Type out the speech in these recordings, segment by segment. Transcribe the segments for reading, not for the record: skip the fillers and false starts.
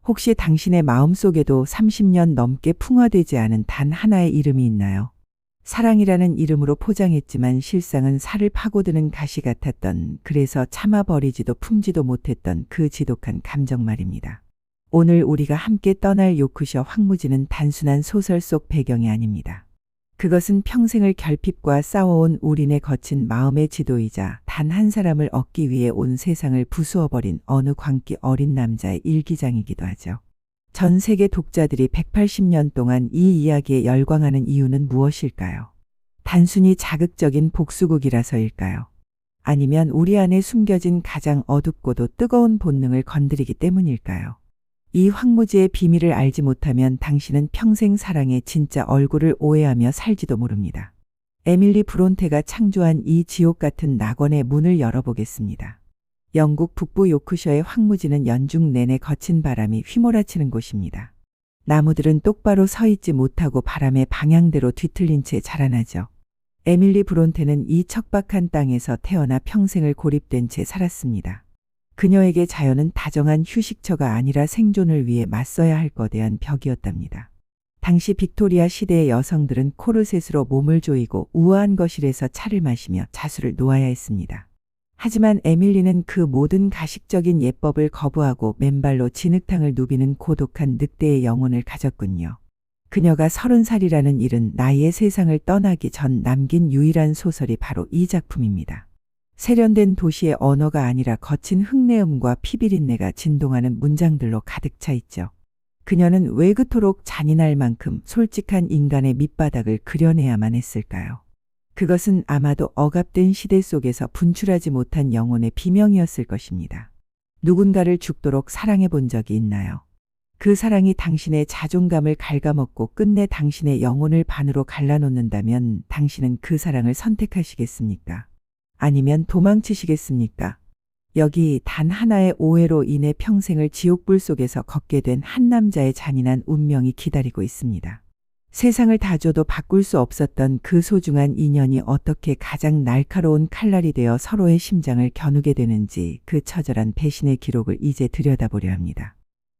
혹시 당신의 마음속에도 30년 넘게 풍화되지 않은 단 하나의 이름이 있나요? 사랑이라는 이름으로 포장했지만 실상은 살을 파고드는 가시 같았던, 그래서 참아버리지도 품지도 못했던 그 지독한 감정 말입니다. 오늘 우리가 함께 떠날 요크셔 황무지는 단순한 소설 속 배경이 아닙니다. 그것은 평생을 결핍과 싸워온 우린의 거친 마음의 지도이자 단 한 사람을 얻기 위해 온 세상을 부수어버린 어느 광기 어린 남자의 일기장이기도 하죠. 전 세계 독자들이 180년 동안 이 이야기에 열광하는 이유는 무엇일까요? 단순히 자극적인 복수극이라서일까요? 아니면 우리 안에 숨겨진 가장 어둡고도 뜨거운 본능을 건드리기 때문일까요? 이 황무지의 비밀을 알지 못하면 당신은 평생 사랑의 진짜 얼굴을 오해하며 살지도 모릅니다. 에밀리 브론테가 창조한 이 지옥 같은 낙원의 문을 열어보겠습니다. 영국 북부 요크셔의 황무지는 연중 내내 거친 바람이 휘몰아치는 곳입니다. 나무들은 똑바로 서 있지 못하고 바람의 방향대로 뒤틀린 채 자라나죠. 에밀리 브론테는 이 척박한 땅에서 태어나 평생을 고립된 채 살았습니다. 그녀에게 자연은 다정한 휴식처가 아니라 생존을 위해 맞서야 할 거대한 벽이었답니다. 당시 빅토리아 시대의 여성들은 코르셋으로 몸을 조이고 우아한 거실에서 차를 마시며 자수를 놓아야 했습니다. 하지만 에밀리는 그 모든 가식적인 예법을 거부하고 맨발로 진흙탕을 누비는 고독한 늑대의 영혼을 가졌군요. 그녀가 30살이라는 이른 나이에 세상을 떠나기 전 남긴 유일한 소설이 바로 이 작품입니다. 세련된 도시의 언어가 아니라 거친 흙내음과 피비린내가 진동하는 문장들로 가득 차 있죠. 그녀는 왜 그토록 잔인할 만큼 솔직한 인간의 밑바닥을 그려내야만 했을까요? 그것은 아마도 억압된 시대 속에서 분출하지 못한 영혼의 비명이었을 것입니다. 누군가를 죽도록 사랑해 본 적이 있나요? 그 사랑이 당신의 자존감을 갉아먹고 끝내 당신의 영혼을 반으로 갈라놓는다면 당신은 그 사랑을 선택하시겠습니까? 아니면 도망치시겠습니까? 여기 단 하나의 오해로 인해 평생을 지옥불 속에서 걷게 된 한 남자의 잔인한 운명이 기다리고 있습니다. 세상을 다 줘도 바꿀 수 없었던 그 소중한 인연이 어떻게 가장 날카로운 칼날이 되어 서로의 심장을 겨누게 되는지 그 처절한 배신의 기록을 이제 들여다보려 합니다.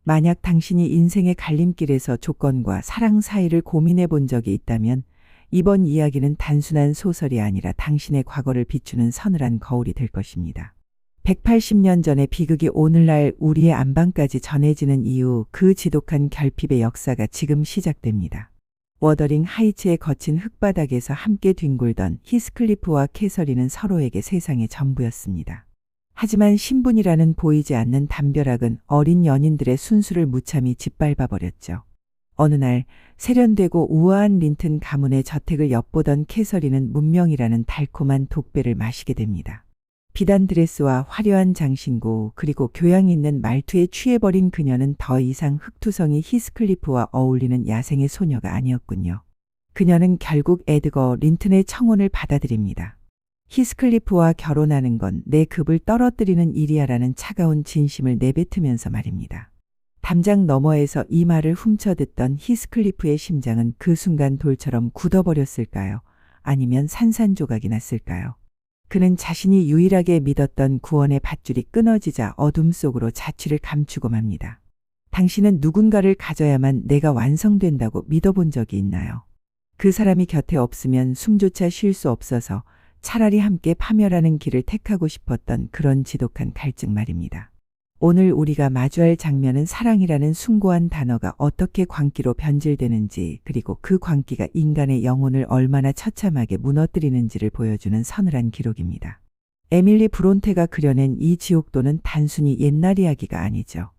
만약 당신이 인생의 갈림길에서 조건과 사랑 사이를 고민해 본 적이 있다면 이번 이야기는 단순한 소설이 아니라 당신의 과거를 비추는 서늘한 거울이 될 것입니다. 180년 전의 비극이 오늘날 우리의 안방까지 전해지는 이유, 그 지독한 결핍의 역사가 지금 시작됩니다. 워더링 하이츠의 거친 흙바닥에서 함께 뒹굴던 히스클리프와 캐서린은 서로에게 세상의 전부였습니다. 하지만 신분이라는 보이지 않는 담벼락은 어린 연인들의 순수를 무참히 짓밟아버렸죠. 어느 날 세련되고 우아한 린튼 가문의 저택을 엿보던 캐서린은 문명이라는 달콤한 독배를 마시게 됩니다. 비단 드레스와 화려한 장신구, 그리고 교양 있는 말투에 취해버린 그녀는 더 이상 흙투성이 히스클리프와 어울리는 야생의 소녀가 아니었군요. 그녀는 결국 에드거 린튼의 청혼을 받아들입니다. 히스클리프와 결혼하는 건 내 급을 떨어뜨리는 일이야라는 차가운 진심을 내뱉으면서 말입니다. 담장 너머에서 이 말을 훔쳐듣던 히스클리프의 심장은 그 순간 돌처럼 굳어버렸을까요? 아니면 산산조각이 났을까요? 그는 자신이 유일하게 믿었던 구원의 밧줄이 끊어지자 어둠 속으로 자취를 감추고 맙니다. 당신은 누군가를 가져야만 내가 완성된다고 믿어본 적이 있나요? 그 사람이 곁에 없으면 숨조차 쉴 수 없어서 차라리 함께 파멸하는 길을 택하고 싶었던 그런 지독한 갈증 말입니다. 오늘 우리가 마주할 장면은 사랑이라는 숭고한 단어가 어떻게 광기로 변질되는지, 그리고 그 광기가 인간의 영혼을 얼마나 처참하게 무너뜨리는지를 보여주는 서늘한 기록입니다. 에밀리 브론테가 그려낸 이 지옥도는 단순히 옛날 이야기가 아니죠.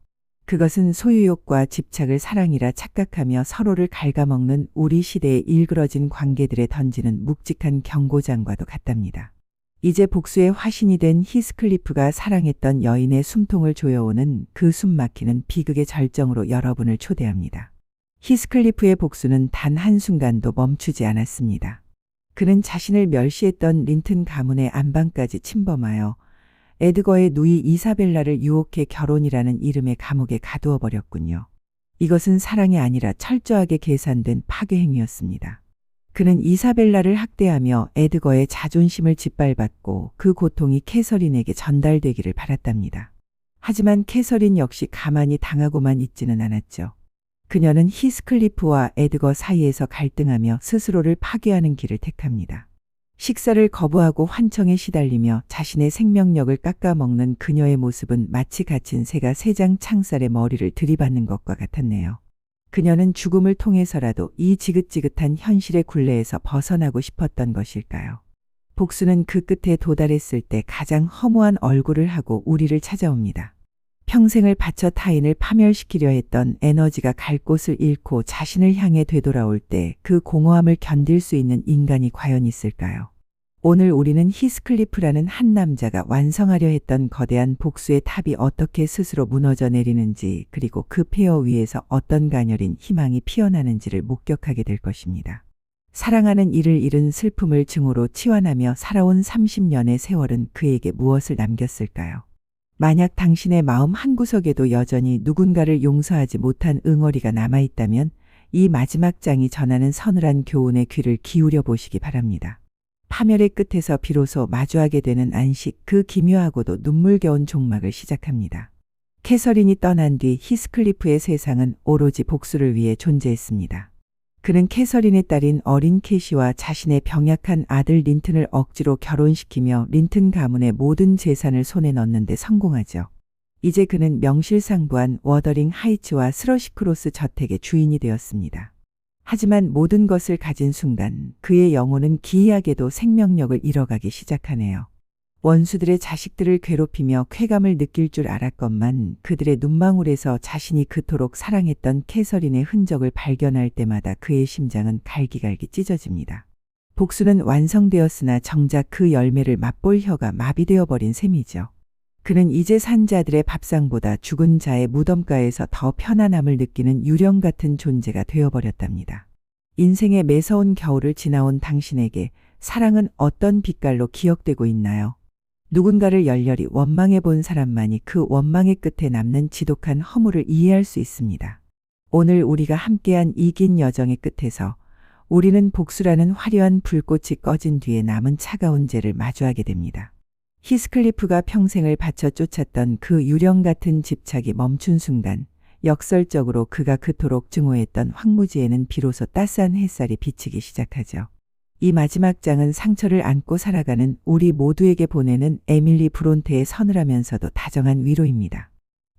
그것은 소유욕과 집착을 사랑이라 착각하며 서로를 갉아먹는 우리 시대의 일그러진 관계들에 던지는 묵직한 경고장과도 같답니다. 이제 복수의 화신이 된 히스클리프가 사랑했던 여인의 숨통을 조여오는 그 숨막히는 비극의 절정으로 여러분을 초대합니다. 히스클리프의 복수는 단 한순간도 멈추지 않았습니다. 그는 자신을 멸시했던 린튼 가문의 안방까지 침범하여 에드거의 누이 이사벨라를 유혹해 결혼이라는 이름의 감옥에 가두어 버렸군요. 이것은 사랑이 아니라 철저하게 계산된 파괴 행위였습니다. 그는 이사벨라를 학대하며 에드거의 자존심을 짓밟았고 그 고통이 캐서린에게 전달되기를 바랐답니다. 하지만 캐서린 역시 가만히 당하고만 있지는 않았죠. 그녀는 히스클리프와 에드거 사이에서 갈등하며 스스로를 파괴하는 길을 택합니다. 식사를 거부하고 환청에 시달리며 자신의 생명력을 깎아먹는 그녀의 모습은 마치 갇힌 새가 새장 창살에 머리를 들이받는 것과 같았네요. 그녀는 죽음을 통해서라도 이 지긋지긋한 현실의 굴레에서 벗어나고 싶었던 것일까요? 복수는 그 끝에 도달했을 때 가장 허무한 얼굴을 하고 우리를 찾아옵니다. 평생을 바쳐 타인을 파멸시키려 했던 에너지가 갈 곳을 잃고 자신을 향해 되돌아올 때 그 공허함을 견딜 수 있는 인간이 과연 있을까요? 오늘 우리는 히스클리프라는 한 남자가 완성하려 했던 거대한 복수의 탑이 어떻게 스스로 무너져 내리는지, 그리고 그 폐허 위에서 어떤 가녀린 희망이 피어나는지를 목격하게 될 것입니다. 사랑하는 이를 잃은 슬픔을 증오로 치환하며 살아온 30년의 세월은 그에게 무엇을 남겼을까요? 만약 당신의 마음 한구석에도 여전히 누군가를 용서하지 못한 응어리가 남아있다면 이 마지막 장이 전하는 서늘한 교훈에 귀를 기울여 보시기 바랍니다. 파멸의 끝에서 비로소 마주하게 되는 안식, 그 기묘하고도 눈물겨운 종막을 시작합니다. 캐서린이 떠난 뒤 히스클리프의 세상은 오로지 복수를 위해 존재했습니다. 그는 캐서린의 딸인 어린 캐시와 자신의 병약한 아들 린튼을 억지로 결혼시키며 린튼 가문의 모든 재산을 손에 넣는 데 성공하죠. 이제 그는 명실상부한 워더링 하이츠와 스러시크로스 저택의 주인이 되었습니다. 하지만 모든 것을 가진 순간 그의 영혼은 기이하게도 생명력을 잃어가기 시작하네요. 원수들의 자식들을 괴롭히며 쾌감을 느낄 줄 알았건만 그들의 눈망울에서 자신이 그토록 사랑했던 캐서린의 흔적을 발견할 때마다 그의 심장은 갈기갈기 찢어집니다. 복수는 완성되었으나 정작 그 열매를 맛볼 혀가 마비되어 버린 셈이죠. 그는 이제 산 자들의 밥상보다 죽은 자의 무덤가에서 더 편안함을 느끼는 유령 같은 존재가 되어버렸답니다. 인생의 매서운 겨울을 지나온 당신에게 사랑은 어떤 빛깔로 기억되고 있나요? 누군가를 열렬히 원망해 본 사람만이 그 원망의 끝에 남는 지독한 허물을 이해할 수 있습니다. 오늘 우리가 함께한 이 긴 여정의 끝에서 우리는 복수라는 화려한 불꽃이 꺼진 뒤에 남은 차가운 죄를 마주하게 됩니다. 히스클리프가 평생을 바쳐 쫓았던 그 유령 같은 집착이 멈춘 순간, 역설적으로 그가 그토록 증오했던 황무지에는 비로소 따스한 햇살이 비치기 시작하죠. 이 마지막 장은 상처를 안고 살아가는 우리 모두에게 보내는 에밀리 브론테의 서늘하면서도 다정한 위로입니다.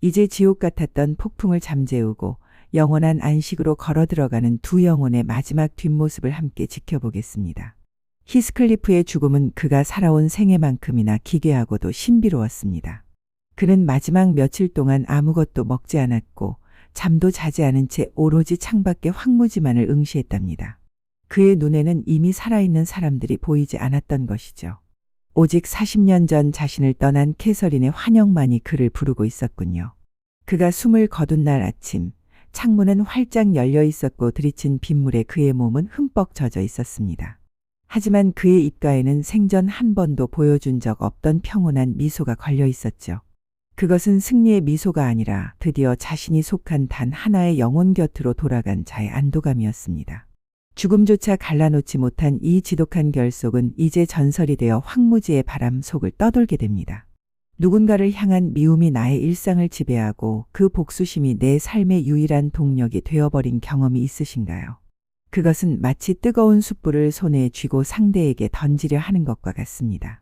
이제 지옥 같았던 폭풍을 잠재우고 영원한 안식으로 걸어 들어가는 두 영혼의 마지막 뒷모습을 함께 지켜보겠습니다. 히스클리프의 죽음은 그가 살아온 생애만큼이나 기괴하고도 신비로웠습니다. 그는 마지막 며칠 동안 아무것도 먹지 않았고 잠도 자지 않은 채 오로지 창밖의 황무지만을 응시했답니다. 그의 눈에는 이미 살아있는 사람들이 보이지 않았던 것이죠. 오직 40년 전 자신을 떠난 캐서린의 환영만이 그를 부르고 있었군요. 그가 숨을 거둔 날 아침, 창문은 활짝 열려 있었고 들이친 빗물에 그의 몸은 흠뻑 젖어 있었습니다. 하지만 그의 입가에는 생전 한 번도 보여준 적 없던 평온한 미소가 걸려 있었죠. 그것은 승리의 미소가 아니라 드디어 자신이 속한 단 하나의 영혼 곁으로 돌아간 자의 안도감이었습니다. 죽음조차 갈라놓지 못한 이 지독한 결속은 이제 전설이 되어 황무지의 바람 속을 떠돌게 됩니다. 누군가를 향한 미움이 나의 일상을 지배하고 그 복수심이 내 삶의 유일한 동력이 되어버린 경험이 있으신가요? 그것은 마치 뜨거운 숯불을 손에 쥐고 상대에게 던지려 하는 것과 같습니다.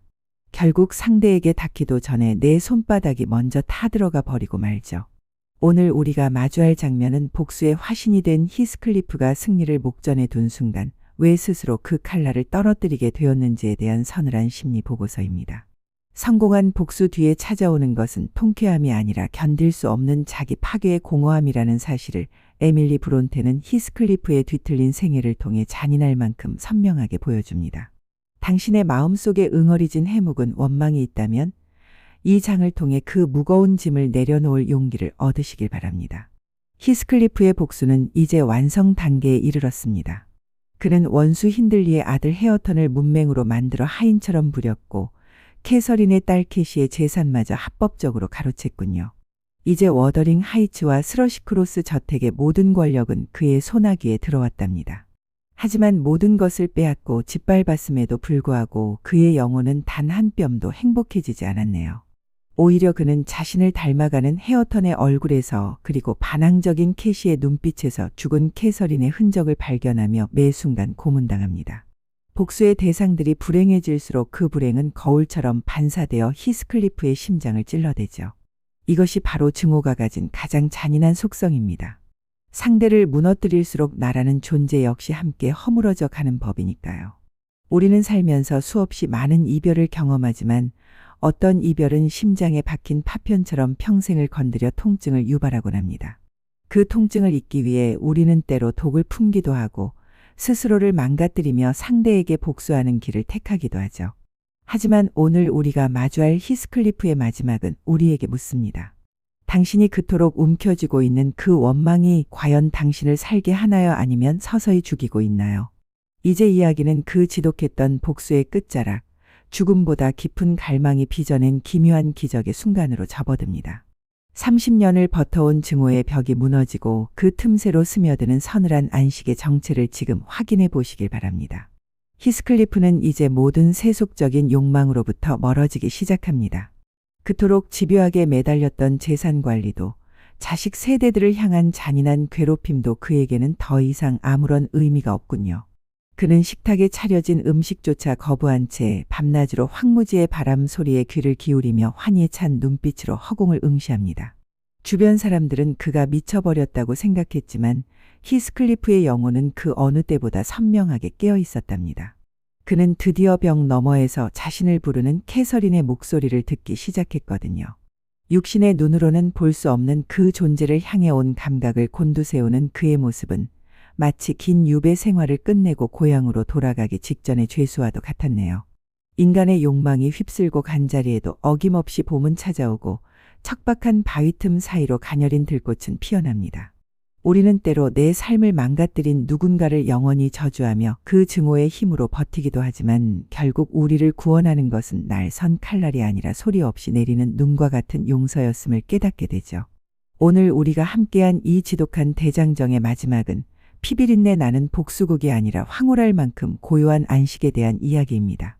결국 상대에게 닿기도 전에 내 손바닥이 먼저 타들어가 버리고 말죠. 오늘 우리가 마주할 장면은 복수의 화신이 된 히스클리프가 승리를 목전에 둔 순간 왜 스스로 그 칼날을 떨어뜨리게 되었는지에 대한 서늘한 심리 보고서입니다. 성공한 복수 뒤에 찾아오는 것은 통쾌함이 아니라 견딜 수 없는 자기 파괴의 공허함이라는 사실을 에밀리 브론테는 히스클리프의 뒤틀린 생애를 통해 잔인할 만큼 선명하게 보여줍니다. 당신의 마음속에 응어리진 해묵은 원망이 있다면 이 장을 통해 그 무거운 짐을 내려놓을 용기를 얻으시길 바랍니다. 히스클리프의 복수는 이제 완성 단계에 이르렀습니다. 그는 원수 힌들리의 아들 헤어턴을 문맹으로 만들어 하인처럼 부렸고 캐서린의 딸 캐시의 재산마저 합법적으로 가로챘군요. 이제 워더링 하이츠와 스러시크로스 저택의 모든 권력은 그의 손아귀에 들어왔답니다. 하지만 모든 것을 빼앗고 짓밟았음에도 불구하고 그의 영혼은 단 한 뼘도 행복해지지 않았네요. 오히려 그는 자신을 닮아가는 헤어턴의 얼굴에서 그리고 반항적인 캐시의 눈빛에서 죽은 캐서린의 흔적을 발견하며 매 순간 고문당합니다. 복수의 대상들이 불행해질수록 그 불행은 거울처럼 반사되어 히스클리프의 심장을 찔러대죠. 이것이 바로 증오가 가진 가장 잔인한 속성입니다. 상대를 무너뜨릴수록 나라는 존재 역시 함께 허물어져 가는 법이니까요. 우리는 살면서 수없이 많은 이별을 경험하지만 어떤 이별은 심장에 박힌 파편처럼 평생을 건드려 통증을 유발하곤 합니다. 그 통증을 잊기 위해 우리는 때로 독을 품기도 하고 스스로를 망가뜨리며 상대에게 복수하는 길을 택하기도 하죠. 하지만 오늘 우리가 마주할 히스클리프의 마지막은 우리에게 묻습니다. 당신이 그토록 움켜쥐고 있는 그 원망이 과연 당신을 살게 하나요? 아니면 서서히 죽이고 있나요? 이제 이야기는 그 지독했던 복수의 끝자락, 죽음보다 깊은 갈망이 빚어낸 기묘한 기적의 순간으로 접어듭니다. 30년을 버텨온 증오의 벽이 무너지고 그 틈새로 스며드는 서늘한 안식의 정체를 지금 확인해 보시길 바랍니다. 히스클리프는 이제 모든 세속적인 욕망으로부터 멀어지기 시작합니다. 그토록 집요하게 매달렸던 재산 관리도, 자식 세대들을 향한 잔인한 괴롭힘도 그에게는 더 이상 아무런 의미가 없군요. 그는 식탁에 차려진 음식조차 거부한 채 밤낮으로 황무지의 바람 소리에 귀를 기울이며 환희에 찬 눈빛으로 허공을 응시합니다. 주변 사람들은 그가 미쳐버렸다고 생각했지만 히스클리프의 영혼은 그 어느 때보다 선명하게 깨어 있었답니다. 그는 드디어 벽 너머에서 자신을 부르는 캐서린의 목소리를 듣기 시작했거든요. 육신의 눈으로는 볼 수 없는 그 존재를 향해 온 감각을 곤두세우는 그의 모습은 마치 긴 유배 생활을 끝내고 고향으로 돌아가기 직전의 죄수와도 같았네요. 인간의 욕망이 휩쓸고 간 자리에도 어김없이 봄은 찾아오고 척박한 바위 틈 사이로 가녀린 들꽃은 피어납니다. 우리는 때로 내 삶을 망가뜨린 누군가를 영원히 저주하며 그 증오의 힘으로 버티기도 하지만 결국 우리를 구원하는 것은 날 선 칼날이 아니라 소리 없이 내리는 눈과 같은 용서였음을 깨닫게 되죠. 오늘 우리가 함께한 이 지독한 대장정의 마지막은 피비린내 나는 복수극이 아니라 황홀할 만큼 고요한 안식에 대한 이야기입니다.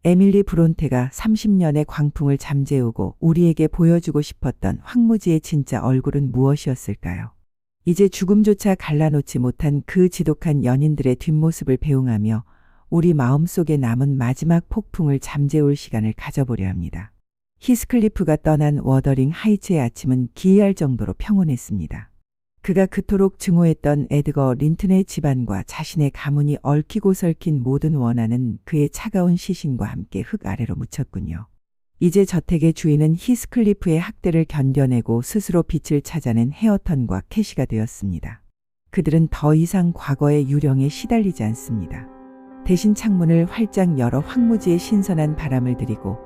에밀리 브론테가 30년의 광풍을 잠재우고 우리에게 보여주고 싶었던 황무지의 진짜 얼굴은 무엇이었을까요? 이제 죽음조차 갈라놓지 못한 그 지독한 연인들의 뒷모습을 배웅하며 우리 마음속에 남은 마지막 폭풍을 잠재울 시간을 가져보려 합니다. 히스클리프가 떠난 워더링 하이츠의 아침은 기이할 정도로 평온했습니다. 그가 그토록 증오했던 에드거 린튼의 집안과 자신의 가문이 얽히고 설킨 모든 원한은 그의 차가운 시신과 함께 흙 아래로 묻혔군요. 이제 저택의 주인은 히스클리프의 학대를 견뎌내고 스스로 빛을 찾아낸 헤어턴과 캐시가 되었습니다. 그들은 더 이상 과거의 유령에 시달리지 않습니다. 대신 창문을 활짝 열어 황무지에 신선한 바람을 들이고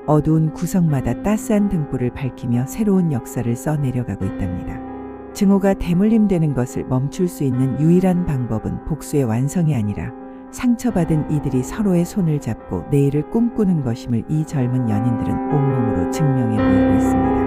어두운 구석마다 따스한 등불을 밝히며 새로운 역사를 써내려가고 있답니다. 증오가 대물림되는 것을 멈출 수 있는 유일한 방법은 복수의 완성이 아니라 상처받은 이들이 서로의 손을 잡고 내일을 꿈꾸는 것임을 이 젊은 연인들은 온몸으로 증명해 보이고 있습니다.